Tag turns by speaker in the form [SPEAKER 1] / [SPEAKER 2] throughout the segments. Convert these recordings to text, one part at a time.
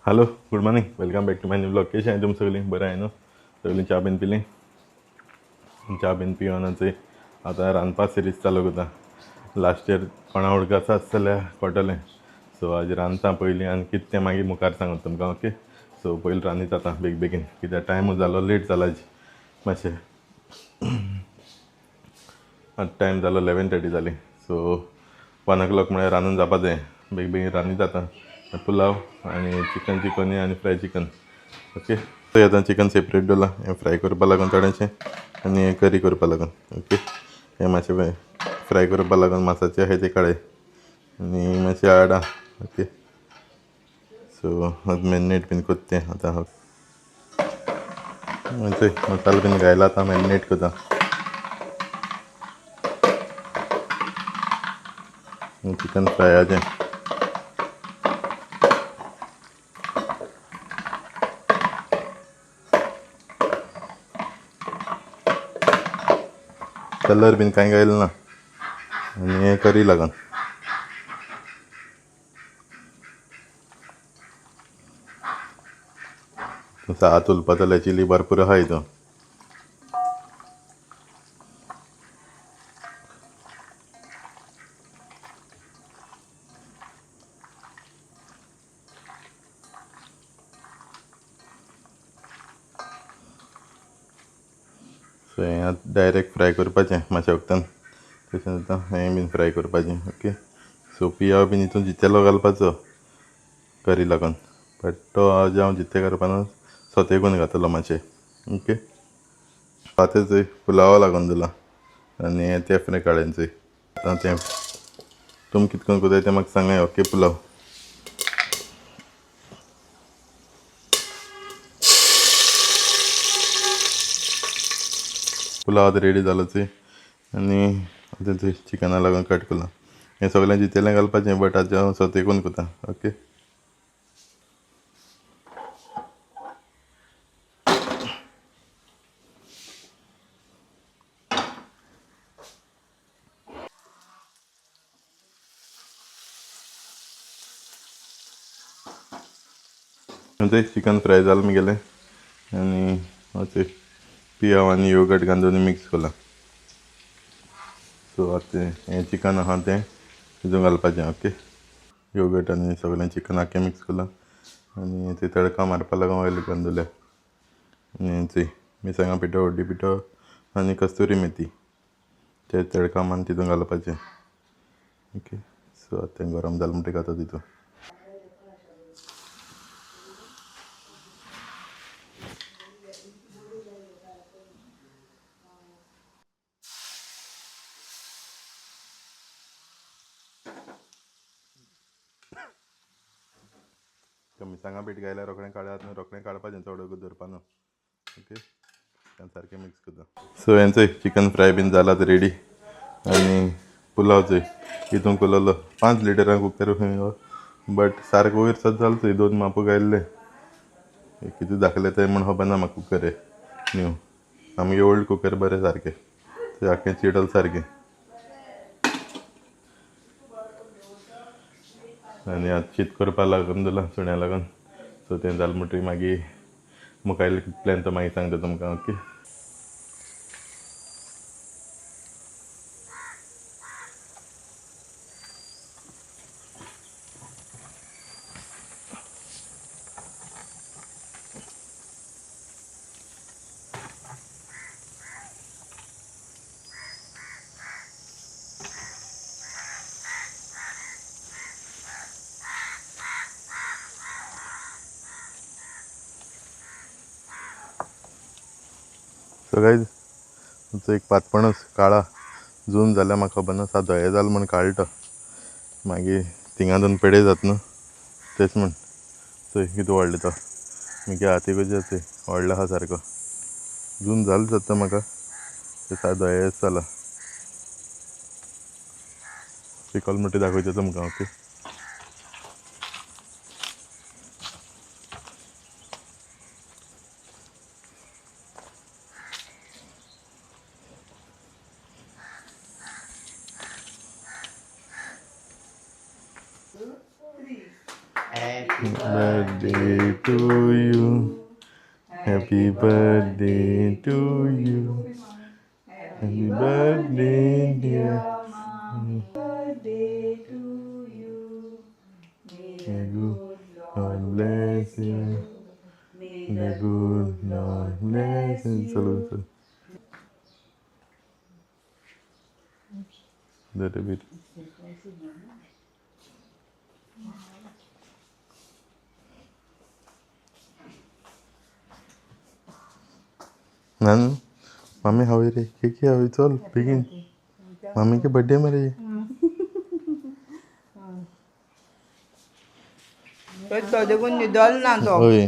[SPEAKER 1] Hello, good morning. Welcome back to my new blog. कशी आहे तुम सगळी? बरं आहे न्हू? सगळी च्या बीन पिली? च्या बीन पिवनच आता रांदपा सिरीज चालू करता. लास्ट इयर कोणा वळखाचा आसल्यार कळटलें. सो आज रांदता पयलीं आनी कितें तें मागीर मुखार सांगता तुमकां. ओके, सो पयलीं रांदीत आतां बेगीन कित्याक टायमूच जालो, लेट जाला आज मातशें. आतां टायम जालो 11:30 जाली. सो 1 o'clock म्हळ्यार रांदून जावपा जाय. बेगीन रांदीत आतां पुलाव आनी चिकन आनी फ्राय चिकन. ओके, सो आतां चिकन सेपरेट दवरलां. हें फ्राय करपा लागून थोडेंशें आनी हें करी करपा लागून. ओके, हें मातशें फ्राय करपा लागून मासाचे आहाय ते काडय आनी मातशें हाडा. ओके, सो मॅरिनेट बीन कोत्ता तें आतां हांव मसालो बीन घायला आतां मॅरिनेट करता. चिकन फ्रायाचें कलर बीन कांय घायला ना आनी हें करी लागून. हात उलपा जाल्यार चिली भरपूर आहा हितून. सो हें आतां डायरेक्ट फ्राय करपाचें मातशें वगतान. तशें जाता हें बीन फ्राय करपाचें. ओके, सो पियाव बीन हितून जितेलो घालपाचो करी लागून, बट तो आज हांव जितें करपाना सोते करून घातलो मातशें. ओके, आतां चोय पुलावा लागून दिला आनी हें तें फ्राय काडून चोय. आतां तें तुमी कितें करून कोताय तें म्हाका सांगाय. ओके, पुलाव आतां रेडी जालो चोय आनी आतां चोय चिकना लागून कट केलां. हें सगळें जितेलें घालपाचें, बट आतां हांव सोते करून कोता. ओके, चोय चिकन फ्राय जालें म्हगेलें आनी चोय पियाव आनी योगर्ट घालून दोनी मिक्स केलां. सो आतां हें चिकन आहा तें हितून घालपाचें. ओके, योगर्ट आनी सगळें चिकन आख्खें मिक्स केलां आनी थंय तडका मारपा लागून ऑयल घालून दवरल्या. आनी चोय मिरसांगा पिठो, हळदी पिठो आनी कस्तुरी मेथी तें तडका मारून तितून घालपाचें. ओके, सो आतां तें गरम जालें म्हणटकीर घालता तितून. मिरसांगा पीठ घायल्यार रोखडें काडयात न्हू, रोखडें काडपाचें चड वगत दवरपा न्हू. ओके, तें सारकें मिक्स करता. सो हें चोय चिकन फ्राय बीन जाला आतां रेडी आनी पुलाव चोय हितून केलेलो 5 लिटरां कुकर खंय, बट सारको वयर सद जालो चोय. 2 माप घायल्ले, कितें दाखयलें तें म्हण खबर ना म्हाका. कुकर न्यू आमगे ओल्ड कुकर बरें सारकें, तें आख्खें चिडल सारकें. आनी आतां शीत करपा लागून दिलां सुण्या लागून. सो तें जालें म्हणटकीर मागीर मुखायलो प्लॅन तो मागीर सांगता तुमकां. ओके, सो गायज आमचो एक पातपणस काळा जून जाल्यार म्हाका खबर ना, धवें जालें म्हूण काडलो तो. मागीर थिंगां पेडे जाता न्हू तेच म्हूण. चोय कितें व्हडलें तो म्हगे हातीकूच चोय व्हडलो आहा सारको. जून जालो जाता म्हाका, तें सारको धवेंच जाला. पिकल म्हणटा दाखयता तुमकां. Okay, birthday to you. Happy birthday to you. Happy birthday, dear.
[SPEAKER 2] Birthday to you.
[SPEAKER 1] May God bless you. The good Lord bless you. चलो चलो. That a bit. Nanu mummy हवी रे केक हवी चल बेगीन मम्मी के बर्थडे में रे
[SPEAKER 2] तो देखून निदल ना तो
[SPEAKER 1] ओय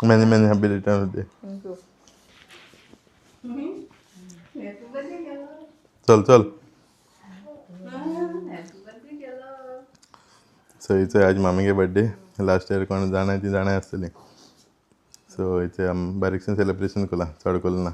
[SPEAKER 1] मैंने मैंने हैप्पी रिटर्न होते चल चल सो इथे आज मामी के बर्थडे लास्ट इयर कोण जाणा ती जाणा आसतली सो इथे बारीकशें सेलिब्रेशन केला चड केलें ना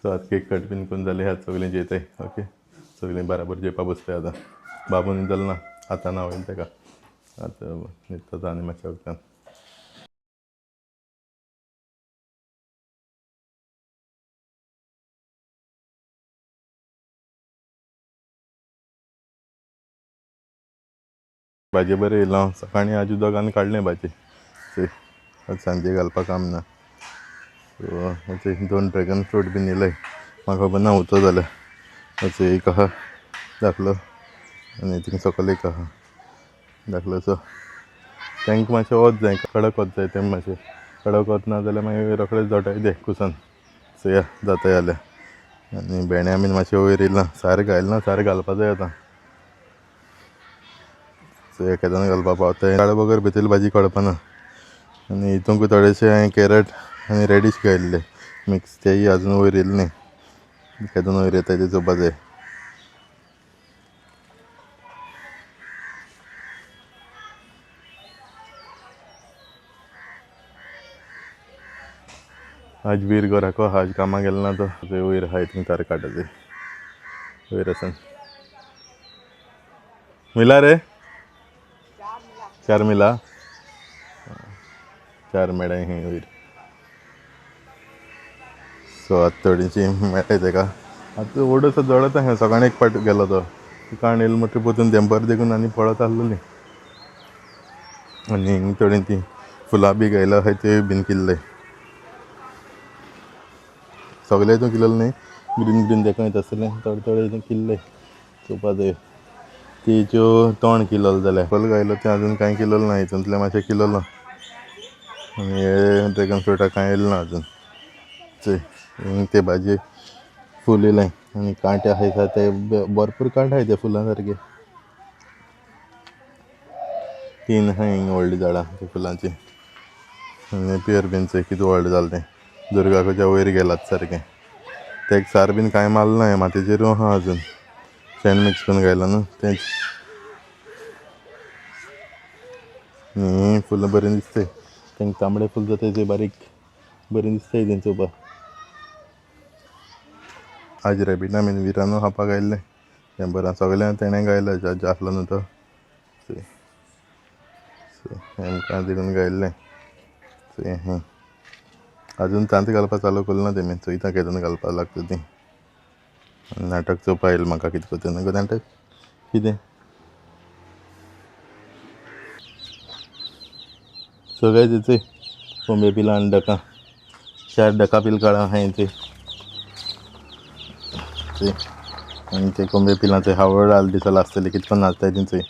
[SPEAKER 1] सो आज केक कट बीन करून जाले आज सगळीं जेताय ओके सगळीं बराबर जेवपा बसताय आतां बाबू न्हिदल ना आतां ना वयले तेका आतां न्हिदता आनी मातशें वगतान भाजी बरें येयलो हांव सकाळीं आजू दोगांनी काडलें भाजी आज सांजे घालपाक काम ना सो अशें 2 ड्रॅगन फ्रूट बीन येयले म्हाका खबर ना उरतो जाल्यार अशें एक आहा धाकलो आनी थिंग सकयल एक आहा धाकलो सो तांकां मातशें वत जाय कडक वत जाय तें मातशें कडक वत ना जाल्यार मागीर रोखडेंच जोटाय दे कुसन सो या जाताय जाल्यार आनी भेंड्या बीन मातशें वयर येयलां सारें घायलना सारें घालपा जाय आतां सो एकेदान घालपा पावताय काळे बगर भितर भाजी कळपाना आनी हितूंक थोडेशें हांवें कॅरट आनी रेडीश घायल्ले मिक्स तेय आजून वयर येयले न्ही केदोन वयर येताय ते चोवपा जाय आज वीर घराको आहा आज कामाक गेलो ना तो थंय वयर आहा हितून तार काडटा ते वयर आसा मिला रे 4 मिला 4 मेळ्ळाय खंय वयर सो आतां थोडीशीं मेळटाय तेका आतां ओडसो जळता खंय सकाळीं एक पाट गेलो तो काण येयलो म्हणटा पोतून देंपर देखून आनी पळत आहलोलीं आनी थोडीं तीं फुलां बी घायला आहाय त्यो बीन किल्ले सगळे हितून किल्लले न्ही ग्रीन ग्रीन देखून येता आसतलें थोडे थोडे हितून किल्ले चोवपा जाय तेच्यो तोंड किल्ललो जाल्यार फल घायलो तें आजून कांय किल्ललें ना हितूंतलें मातशें किल्ललो आनी हे ड्रॅगन फ्रुटाक कांय येयलें ना आजून चोय ते भाजयेक फूल येयलें आनी कांटे आहाय ते भरपूर कांटे आहाय ते फुलां सारके 3 आहाय हिंग व्हडलीं झाडां त्या फुलांची आनी पेर बीन चोय कितें व्हडलें जालें तें दुर्गाकोच्या वयर गेलात सारकें तेका सार बीन कांय मारलें ना मातयेचेरूय आहा आजून शेण मिक्स करून घायलां न्हू तेंच आनी फुलां बरीं दिसताय तेंकां तांबडे फूल जाताय ते बारीक बरीं दिसताय तीं चोवपाक आज रॅबिटां बीन विरानूय खावपाक आयिल्ले तें बरें सगळ्यांक तेणें घायला जज आसलो न्हू तो सो हेमकां देखून घायल्लें सो हें आजून तांत घालपाक चालू केलें ना तेमी चोयता केदोन घालपाक लागता तीं नाटक चोवपा येयलें म्हाका कितें कोत्ता गो नाटक कितें सो गायज चोय कोंबे पिलां आनी डकां 4 डका पिल काडा आहाय ते आनी ते कोंबे पिलां ते हावळ आल दिसोला आसतली कितें करून नाचताय तीं चोय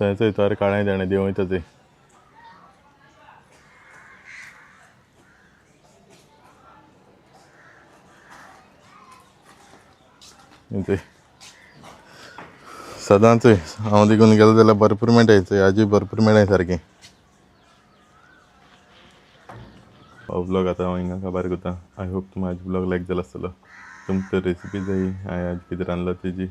[SPEAKER 1] सयाचो तो अरे काळाय जाणे देव वयताच आहे ते सदांच हांव देखून गेलो जाल्यार भरपूर मेळटाय आजी भरपूर मेळाय सारकें हो ब्लॉग आतां हांव हिंगा काबार करता आय होप तुमकां म्हाजो ब्लॉग लायक जालो आसतलो तुमकां रेसिपी जायी हांवें आज कितें रांदलो तेजी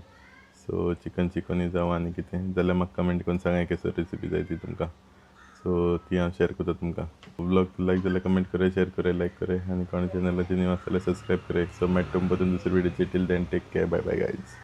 [SPEAKER 1] सो चिकनी जावं आनी कितें जाल्यार म्हाका कमेंट करून सांगाय केसर रेसिपी जाय ती तुमकां सो ती हांव शेअर करता तुमकां ब्लॉग लायक जाल्यार कमेंट कराय शेअर कराय लायक कराय आनी कोणा चॅनलाचेर न्यू आसल्यार सबस्क्रायब कराय सो मेळटा तुमकां दुसरे व्हिडिओचेर till then take care bye bye guys